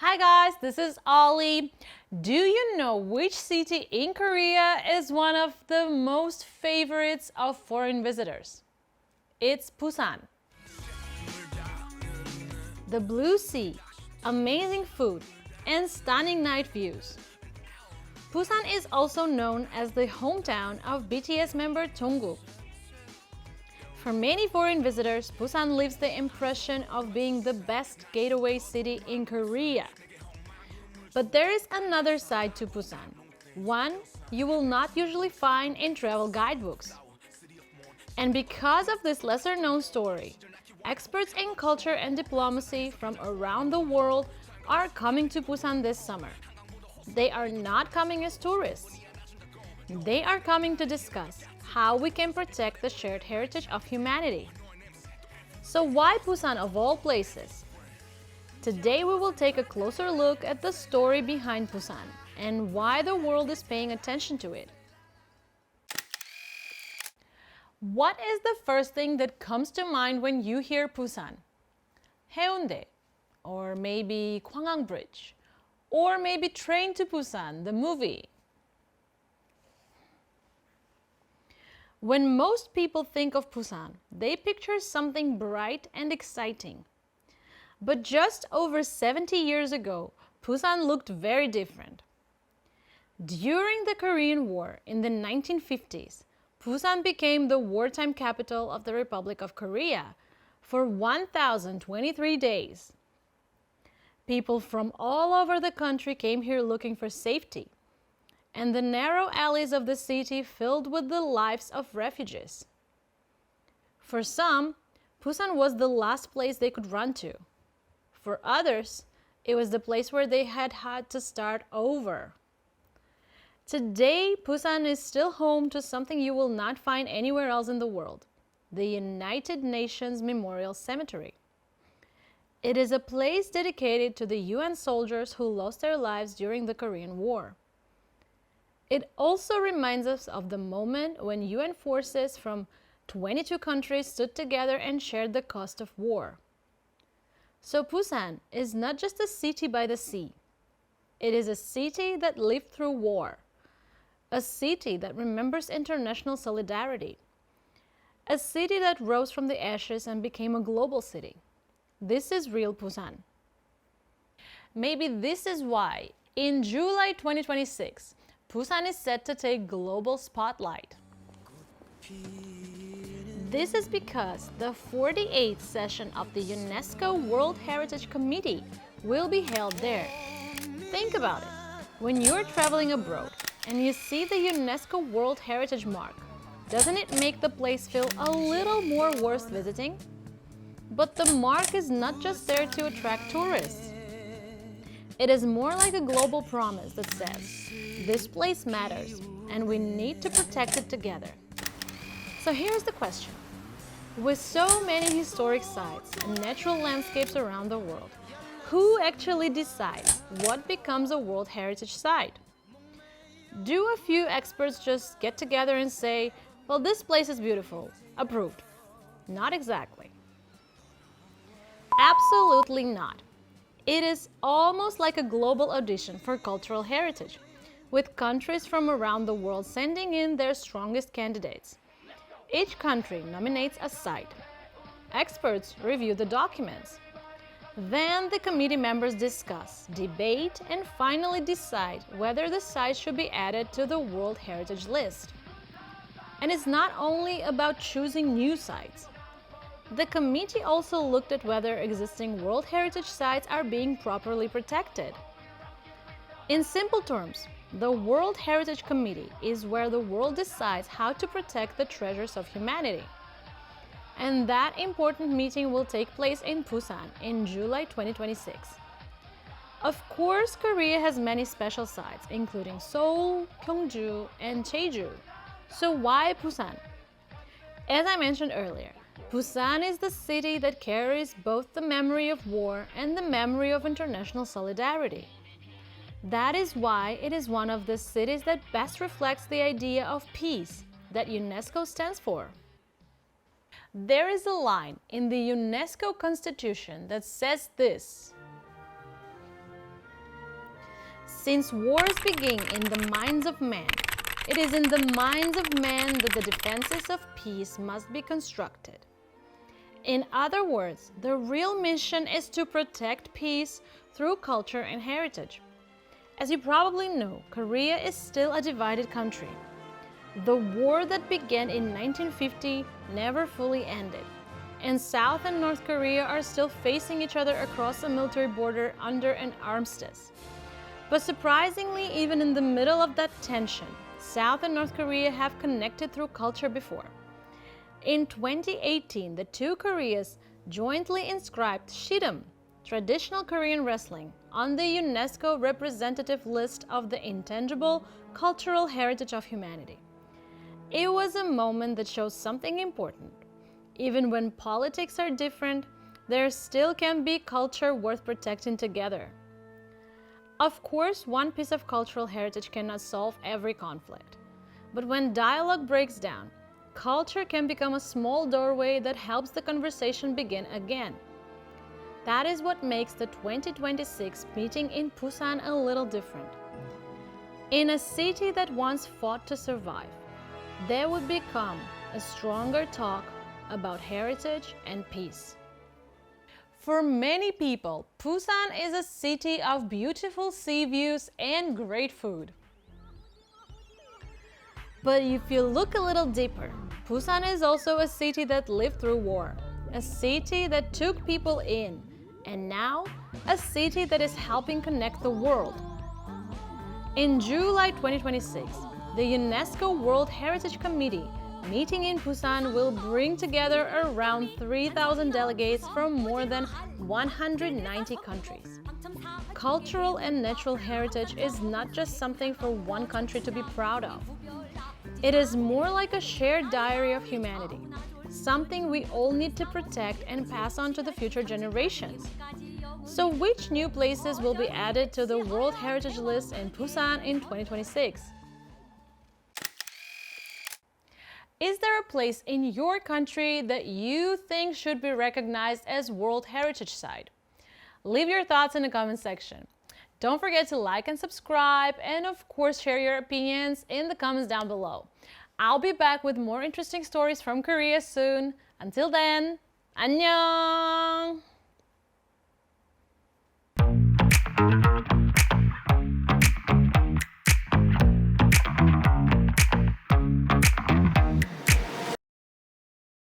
Hi guys, this is Ollie. Do you know which city in Korea is one of the most favorites of foreign visitors? It's Busan. The blue sea, amazing food, and stunning night views. Busan is also known as the hometown of BTS member Jungkook. For many foreign visitors, Busan leaves the impression of being the best gateway city in Korea. But there is another side to Busan, one you will not usually find in travel guidebooks. And because of this lesser-known story, experts in culture and diplomacy from around the world are coming to Busan this summer. They are not coming as tourists. They are coming to discuss how we can protect the shared heritage of humanity. So why Busan of all places? Today we will take a closer look at the story behind Busan and why the world is paying attention to it. What is the first thing that comes to mind when you hear Busan? Haeundae, or maybe Gwangang Bridge, or maybe Train to Busan, the movie. When most people think of Busan, they picture something bright and exciting. But just over 70 years ago, Busan looked very different. During the Korean War in the 1950s, Busan became the wartime capital of the Republic of Korea for 1,023 days. People from all over the country came here looking for safety, and the narrow alleys of the city filled with the lives of refugees. For some, Busan was the last place they could run to. For others, it was the place where they had to start over. Today, Busan is still home to something you will not find anywhere else in the world, the United Nations Memorial Cemetery. It is a place dedicated to the UN soldiers who lost their lives during the Korean War. It also reminds us of the moment when UN forces from 22 countries stood together and shared the cost of war. So Busan is not just a city by the sea. It is a city that lived through war, a city that remembers international solidarity, a city that rose from the ashes and became a global city. This is real Busan. Maybe this is why, in July 2026, Busan is set to take global spotlight. This is because the 48th session of the UNESCO World Heritage Committee will be held there. Think about it. When you're traveling abroad and you see the UNESCO World Heritage mark, doesn't it make the place feel a little more worth visiting? But the mark is not just there to attract tourists. It is more like a global promise that says, this place matters and we need to protect it together. So here's the question. With so many historic sites and natural landscapes around the world, who actually decides what becomes a World Heritage Site? Do a few experts just get together and say, well, this place is beautiful, approved? Not exactly. Absolutely not. It is almost like a global audition for cultural heritage, with countries from around the world sending in their strongest candidates. Each country nominates a site. Experts review the documents. Then the committee members discuss, debate, and finally decide whether the site should be added to the World Heritage List. And it's not only about choosing new sites. The committee also looked at whether existing World Heritage sites are being properly protected. In simple terms, the World Heritage Committee is where the world decides how to protect the treasures of humanity. And that important meeting will take place in Busan in July 2026. Of course, Korea has many special sites, including Seoul, Gyeongju, and Jeju. So why Busan? As I mentioned earlier, Busan is the city that carries both the memory of war and the memory of international solidarity. That is why it is one of the cities that best reflects the idea of peace that UNESCO stands for. There is a line in the UNESCO Constitution that says this: Since wars begin in the minds of men, it is in the minds of men that the defenses of peace must be constructed. In other words, the real mission is to protect peace through culture and heritage. As you probably know, Korea is still a divided country. The war that began in 1950 never fully ended, and South and North Korea are still facing each other across a military border under an armistice. But surprisingly, even in the middle of that tension, South and North Korea have connected through culture before. In 2018, the two Koreas jointly inscribed Shidam, traditional Korean wrestling, on the UNESCO representative list of the intangible cultural heritage of humanity. It was a moment that shows something important. Even when politics are different, there still can be culture worth protecting together. Of course, one piece of cultural heritage cannot solve every conflict. But when dialogue breaks down, culture can become a small doorway that helps the conversation begin again. That is what makes the 2026 meeting in Busan a little different. In a city that once fought to survive, there would become a stronger talk about heritage and peace. For many people, Busan is a city of beautiful sea views and great food. But if you look a little deeper, Busan is also a city that lived through war, a city that took people in, and now a city that is helping connect the world. In July 2026, the UNESCO World Heritage Committee meeting in Busan will bring together around 3,000 delegates from more than 190 countries. Cultural and natural heritage is not just something for one country to be proud of. It is more like a shared diary of humanity, something we all need to protect and pass on to the future generations. So which new places will be added to the World Heritage List in Busan in 2026? Is there a place in your country that you think should be recognized as World Heritage Site? Leave your thoughts in the comment section. Don't forget to like and subscribe, and of course share your opinions in the comments down below. I'll be back with more interesting stories from Korea soon. Until then, 안녕!